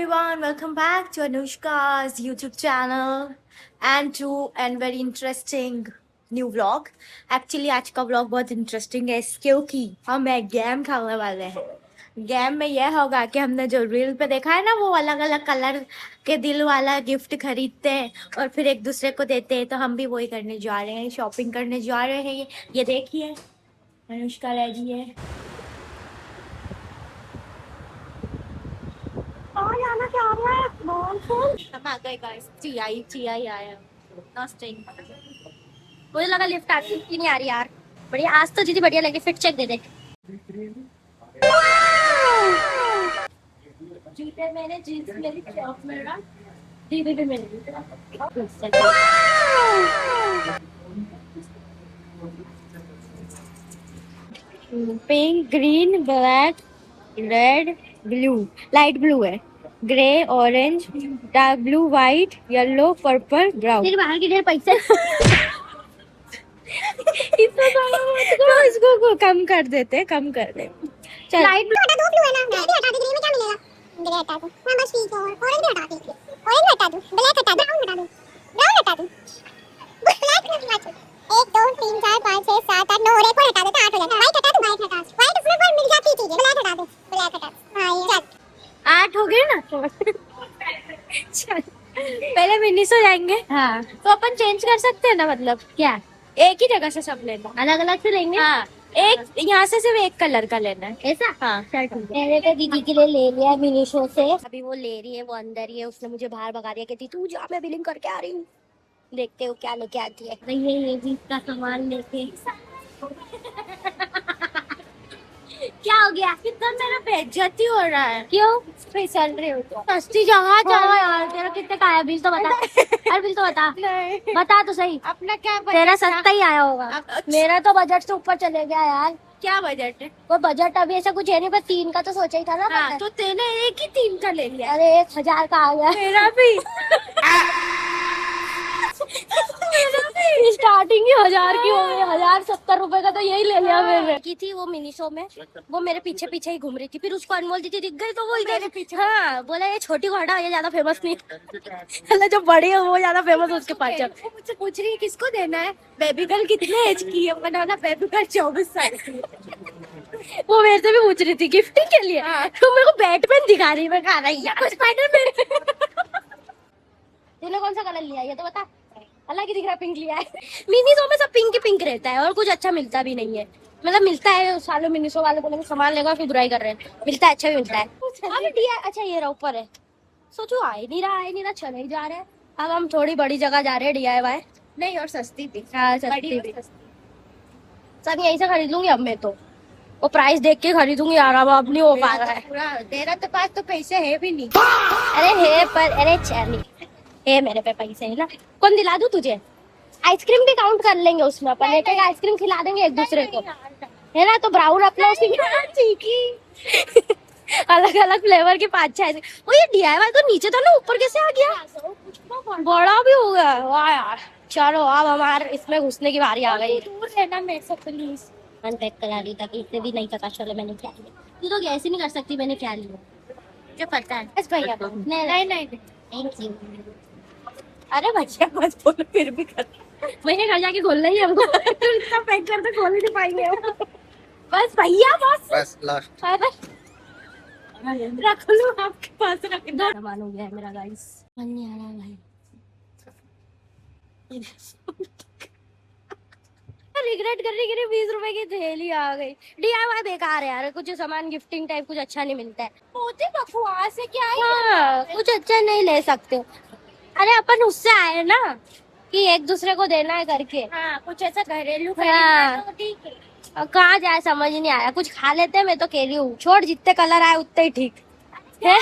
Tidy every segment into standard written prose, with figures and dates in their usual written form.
everyone, welcome back to Anushka's YouTube channel and very interesting new vlog. Actually आज का vlog बहुत interesting है क्योंकि हम एक गेम खेलने वाले हैं। गेम में यह होगा कि हमने जो रील पे देखा है ना, वो अलग अलग कलर के दिल वाला गिफ्ट खरीदते हैं और फिर एक दूसरे को देते हैं, तो हम भी वही करने जा रहे हैं, शॉपिंग करने जा रहे हैं। ये देखिए अनुष्का रेडी है। हम आ गए गाइस, ची आई आया। नॉस्टिंग मुझे लगा लिफ्ट आती की नहीं आ रही यार। बढ़िया, आज तो दीदी बढ़िया लगी। फिट चेक दे दे। जूते मैंने जींस मेरी टॉप मेरा दीदी भी मेरी pink green black red blue, light blue है, grey orange dark blue white yellow purple brown. तेरे बाहर के ढेर पैसे तो इसको कम कर देते, कम कर दे। चल लाइट ब्लू हटा दो, ब्लू है ना, ग्रे हटा दे। ग्रे में क्या मिलेगा? ग्रे हटा दो, मैं बस ठीक है। ऑरेंज हटा दे, ऑरेंज हटा दो, ब्लैक हटा दो, ब्राउन हटा दो, ब्लैक नहीं हटा। 1 2 3 4 5 6 7 8 9 और एक और हटा दे तो 8 हो जाता है। व्हाइट हटा दो, व्हाइट हटा। व्हाइट उसमें पर मिल जाती चीज है। ब्लैक हटा दो, ब्लैक हटा। हां ये चल 8 हो गए ना। चल पहले मिनीसो जाएंगे। हाँ, तो अपन चेंज कर सकते हैं ना, मतलब क्या एक ही जगह से सब लेना। अलग अलग से लेंगे? हाँ, एक यहाँ से सिर्फ एक कलर का लेना है। ऐसा? हाँ चल ठीक है। मैंने तो दीदी के लिए ले लिया मिनीशो से। अभी वो ले रही है, वो अंदर ही है। उसने मुझे बाहर भगा दिया, कहती तू जा, मैं बिलिंग करके आ रही हूँ। देखते हो क्या लेके आती है। ये जीत का सामान लेके क्या हो गया? कितना मेरा बेइज्जती हो रहा है। क्यों? फिसल रही हो तो सस्ती जगह जाओ यार। तेरा कितने का आया? बिल तो बता। अरे बिल तो बता। नहीं, बता तो सही। अपना क्या बजट तेरा था? सस्ता ही आया होगा। अच्छा। मेरा तो बजट से ऊपर चले गया यार। क्या बजट है? वो बजट अभी ऐसा कुछ है नहीं, बस 3 का तो सोचा ही था ना। हाँ, तो तेने एक ही 3 का ले लिया। अरे 1000 का आ गया। मेरा भी स्टार्टिंग ही 1000 की हो गई। 1070 रुपए का तो यही ले लिया मैंने। की थी वो मिनीशो में, वो मेरे पीछे पीछे ही घूम रही थी। फिर उसको अनमोल दीदी दिख गई तो वो इधर पीछे। हाँ, बोला ये छोटी को हटा, ये ज्यादा फेमस नहीं। मतलब जो बड़ी है वो ज्यादा फेमस, उसके पास चल। वो मुझसे पूछ रही है किसको देना है। बेबी गर्ल कितने एज की है? बनाना बेबी गर्ल 24 साल की है। वो मेरे से भी पूछ रही थी गिफ्टिंग के लिए। तो मेरे को बैटमैन दिखा रही, मैं कहा रही यार स्पाइडरमैन। तूने कौन सा कलर लिया ये तो बता। अलग ही दिख रहा, पिंक लिया है। मिनीशो में सब पिंक ही पिंक रहता है और कुछ अच्छा मिलता भी नहीं है। मतलब मिलता है, सालों मिनीशो वाले बोलेंगे सामान लेगा, फिर बुराई कर रहे हैं। मिलता है, अच्छा भी मिलता है। अब दिया अच्छा ये रहा ऊपर है। सोचो आ ही नहीं रहा, चले ही जा रहे हैं। अब हम थोड़ी बड़ी जगह जा रहे हैं, DIY। नहीं, और सस्ती थी। हाँ सस्ती भी। सब यहीं से खरीद लूंगी अब मैं तो। वो प्राइस देख के खरीदूंगी यार, अब नहीं हो पा रहा है। पूरा तेरा तो पास तो पैसे है भी नहीं। अरे है पर, अरे चैनी है मेरे पे पैसे है ना। कौन दिला दूं तुझे? आइसक्रीम भी काउंट कर लेंगे उसमें। अपन एक एक आइसक्रीम खिला देंगे एक दूसरे को, है ना। तो ब्राउन अपना उसी अलग अलग फ्लेवर के 5-6 आइसक्रीम। वो ये DIY तो नीचे था ना, ऊपर कैसे आ गया? बड़ा भी हो गया। वाह यार, चलो अब हमारे इसमें घुसने की बारी आ गई। दूर रहना मेरे से प्लीज। अनपैक करा ली ताकि इसे भी नहीं पता चले मैंने क्या लिया। तू तो गैस ही नहीं कर सकती मैंने क्या लिया। मुझे पता है। बस भैया नहीं। Thank you. अरे बच्चे मत बोलो, फिर भी कर। भैया घर जाके खोलना ही हमको। इतना पैक कर तो खोल नहीं पाएंगे हम। बस भैया बस लास्ट रख लो, आपके पास रख दो। सामान हो गया है मेरा गाइस। मन नहीं आ रहा भाई। रिग्रेट कर रही कि 20 रुपए की थैली आ गई। DIY बेकार है यार, कुछ सामान गिफ्टिंग टाइप कुछ अच्छा नहीं मिलता है। होते बकवास है क्या है? हाँ, कुछ अच्छा नहीं ले सकते। अरे अपन उससे आए ना कि एक दूसरे को देना है करके। हाँ, कुछ ऐसा घरेलू हाँ। खरीदना तो ठीक है। अब कहाँ जाए समझ नहीं आया। कुछ खा लेते हैं, मैं तो कह रही हूँ छोड़, जितने कलर आए उतने ही ठीक है।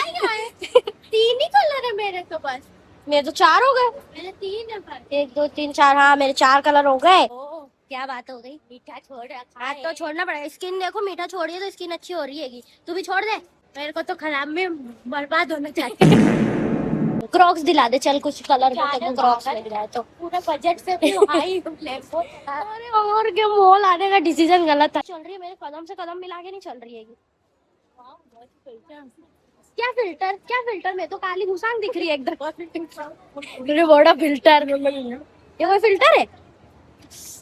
3 ही कलर है मेरे तो बस। मेरे तो 4 हो गए। मेरे 3 है बस। 1 2 3 4, हाँ मेरे 4 कलर हो गए। ओ, क्या बात हो गई? मीठा छोड़ रखा हाँ है। तो छोड़ना पड़ेगा। स्किन देखो, मीठा छोड़िए तो स्किन अच्छी हो रही है। तू भी छोड़ दे। मेरे को तो खराब में बर्बाद होना चाहिए। क्रॉक्स दिला दे चल, कुछ कलर के क्रॉक्स मिल जाए तो। पूरा बजट से भी हाई लेवल। अरे और क्या, मॉल आने का डिसीजन गलत था। चल रही है मेरे कदम से कदम मिला के नहीं चल रही है। क्या फिल्टर में तो काली घुसान दिख रही है एकदम। अरे बड़ा फिल्टर, ये कोई फिल्टर है?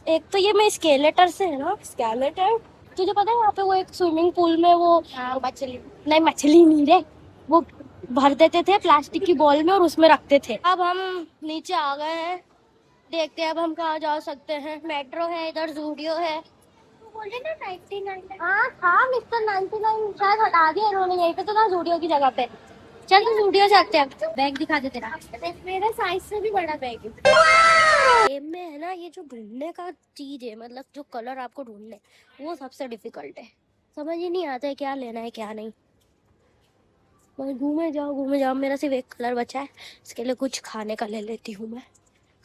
एक तो ये मैं स्केलेटर से है ना, स्केलेटर। तुझे पता है वहाँ पे वो एक स्विमिंग पूल में वो मछली, नहीं मछली नहीं रे, वो भर देते थे प्लास्टिक की बॉल में और उसमें रखते थे। अब हम नीचे आ गए हैं, देखते हैं अब हम कहाँ जा सकते हैं। मेट्रो है इधर, जूडियो है। बोले ना 99। हाँ मिस्टर 99 शायद हटा दिया इन्होंने, यहीं पे तो था जूडियो की जगह पे। चल तो जूडियो से आते हैं। बैग दिखा दे तेरा, मेरा साइज से भी बड़ा बैग है। गेम में है ना ये जो ढूंढने का चीज है, मतलब जो कलर आपको ढूंढने, वो सबसे डिफिकल्ट है। समझ ही नहीं आता है क्या लेना है क्या नहीं। मैं घूमे जाओ, मेरा सिर्फ एक कलर बचा है, इसके लिए कुछ खाने का ले लेती हूँ मैं।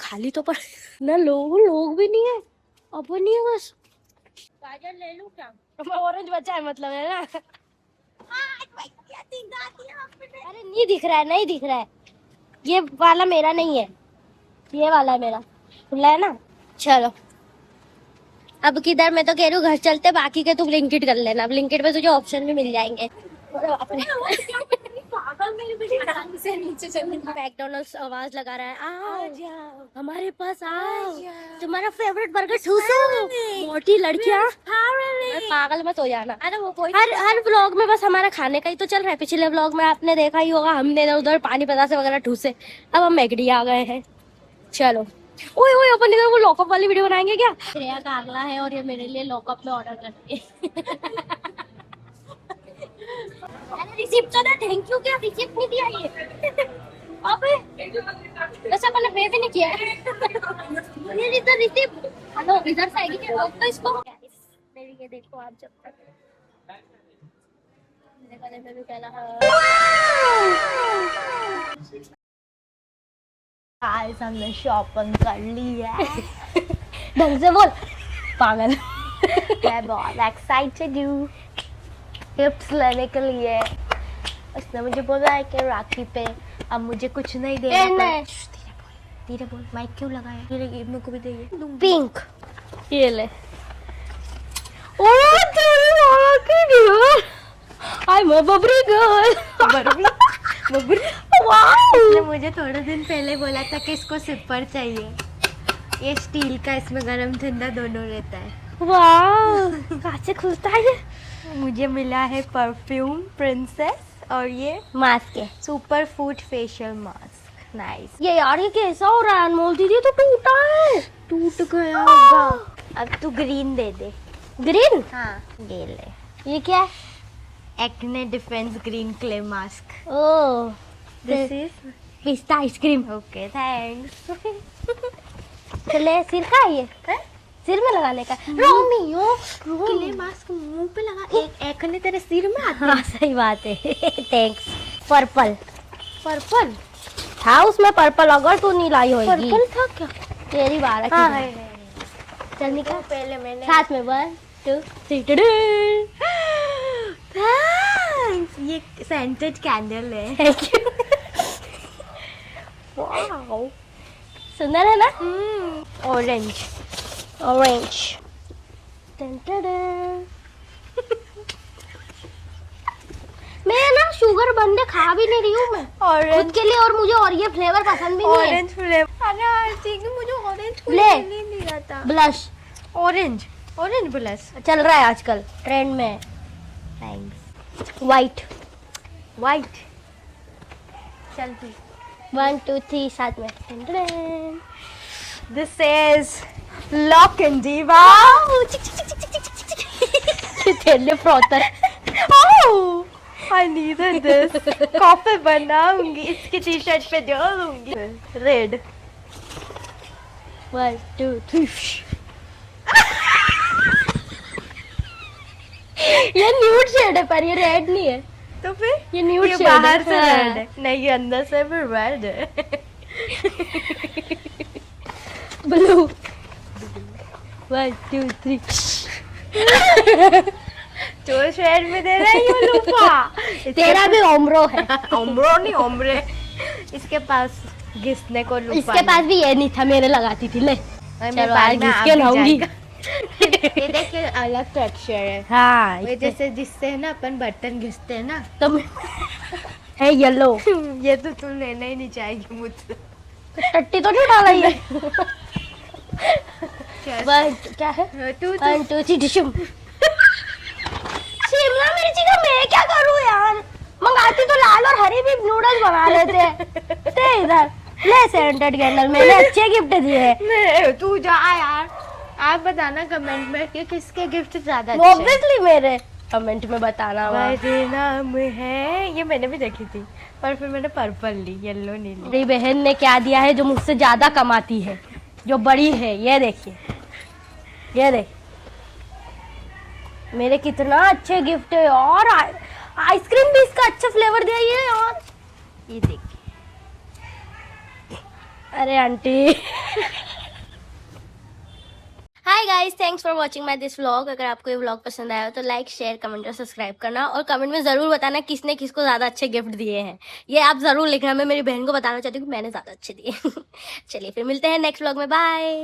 खाली तो पर ना लोग भी नहीं है, अपन नहीं है बस। गाजर ले लूं क्या? ऑरेंज बचा है मतलब, है ना? अरे नहीं दिख रहा है, ये वाला मेरा नहीं है, ये वाला है मेरा, खुला है ना। चलो अब किधर, मैं तो कह रही हूँ घर चलते, बाकी के तू ब्लिंकिट कर लेना, ब्लिंकिट पे तुझे ऑप्शन भी मिल जाएंगे। मैकडॉनल्ड्स आवाज लगा रहा है, आओ हमारे पास आओ, तुम्हारा फेवरेट बर्गर ठूसो, मोटी लड़कियां। पागल मत हो जाना। अरे वो कोई हर व्लॉग में बस हमारा खाने का ही तो चल रहा है। पिछले व्लॉग में आपने देखा ही होगा, हमने इधर उधर पानी पतासे वगैरह ठूसे। अब हम मैकडी आ गए हैं। चलो ओए अपन इधर वो लॉकअप वाली वीडियो बनाएंगे क्या? श्रेया का अगला है और ये मेरे लिए लॉकअप में ऑर्डर करती है। अरे रिसिप्ट तो ना, थैंक यू, क्या रिसिप्ट नहीं दिया ये? अबे वैसे अपन ने पे भी नहीं किया है। ये इधर रिसिप्ट, हेलो इधर से आएगी क्या तो इसको? मेरी ये देखो आप, जब तक मेरे गले में भी पहला गाइस हमने शॉपिंग कर ली है। ढंग से बोल पागल। मैं बहुत एक्साइटेड हूँ गिफ्ट्स लेने के लिए। उसने मुझे बोला है कि राखी पे अब मुझे कुछ नहीं देना। धीरे बोल, माइक क्यों लगाया? धीरे, मेरे को भी दे। पिंक, ये ले। I'm a Babri girl. बबरी। इसने मुझे थोड़े दिन पहले बोला था कि इसको सिपर चाहिए। ये स्टील का, इसमें गरम ठंडा दोनों रहता है। वाह कहाँ से खुलता है ये? मुझे मिला है परफ्यूम प्रिंसेस और ये मास्क है, super food facial mask. Nice. ये यार ये कैसा हो रहा है? अनमोल दीदी तो टूटा है। टूट गया होगा। अब तू ग्रीन दे दे। ग्रीन? हाँ ये ले, ये क्या है? Acne defence green clay mask. Oh this is पिस्ता आइसक्रीम। Okay thanks. चले सिर का है ये? सिर में लगाने का? रोमियो क्ले मास्क मुंह पे लगा, एक एक्ने तेरे सिर में आता। हाँ सही बात है। थैंक्स। पर्पल पर्पल था उसमें, पर्पल अगर तू नहीं लाई होगी। पर्पल था क्या? तेरी बार हाँ है। है। चल निकल, पहले मैंने साथ में 1 2 3। थैंक्स। ये सेंटेड कैंडल है। Thank you. वाओ सुंदर है ना? Orange orange. मैं ना शुगर बंदे खा भी नहीं रही हूँ मैं ऑरेंज खुद के लिए, और मुझे और ये फ्लेवर पसंद भी नहीं है। Orange flavour. अरे आई थिंक मुझे ऑरेंज ले। नहीं रहा था। ब्लश, ऑरेंज ब्लश चल रहा है आजकल, ट्रेंड में है। थैंक्स। वाइट चल तू। 1 2 3 साथ में। दिस इज लॉक एंड दीवा। तेरे लिए frother. I needed this. Coffee बनाऊंगी, इसकी टी शर्ट पे डालूंगी। रेड 1 2 3। ये न्यूड शेड है पर ये रेड नहीं है। तो फिर ये न्यूड ये शेड बाहर से हाँ। रेड है, नहीं ये अंदर से भी रेड है। ब्लू 1 2 3। जो शेड में दे रहा है ये लूपा। तेरा भी ओमरो है। ओमरो नहीं ओमरे। इसके पास घिसने को लूपा। इसके पास भी ये नहीं था, मेरे लगाती थी। ले नहीं। चलो आज घिस के लाऊंगी। ये देखिए अलग टेक्सचर है। हाँ ये जैसे जिससे है ना अपन बर्तन घिसते हैं ना। तो है येलो। ये तो तुम लेना ही नहीं चाहेगी मुझसे। टट्टी तो नहीं डाला ये। क्या क्या है? तू 1 2 3 डिशम। शिमला मिर्ची का मैं क्या करूँ यार, मंगाती तो लाल और हरी भी नूडल्स मंगा लेते। ते इधर ले सेंटेड कैंडल, मैंने अच्छे गिफ्ट दिए। तू जा यार। आप बताना कमेंट में कि किसके गिफ्ट ज्यादा अच्छे हैं। ऑब्वियसली मेरे कमेंट में बताना। मेरे नाम है, ये मैंने भी देखी थी पर फिर मैंने पर्पल ली, येलो नहीं ली। मेरी बहन ने क्या दिया है जो मुझसे ज्यादा कमाती है, जो बड़ी है, ये देखिए, ये देख मेरे कितना अच्छे गिफ्ट है। और आइसक्रीम भी इसका अच्छा फ्लेवर दिया ये यार, ये देखिए। अरे aunty. Hi guys, thanks for watching my this vlog. अगर आपको ये व्लॉग पसंद आया हो तो लाइक, शेयर, कमेंट और सब्सक्राइब करना, और कमेंट में जरूर बताना किसने किसको ज्यादा अच्छे गिफ्ट दिए हैं। ये आप जरूर लिखना, मैं मेरी बहन को बताना चाहती हूँ कि मैंने ज्यादा अच्छे दिए। चलिए फिर मिलते हैं नेक्स्ट व्लॉग में, बाय।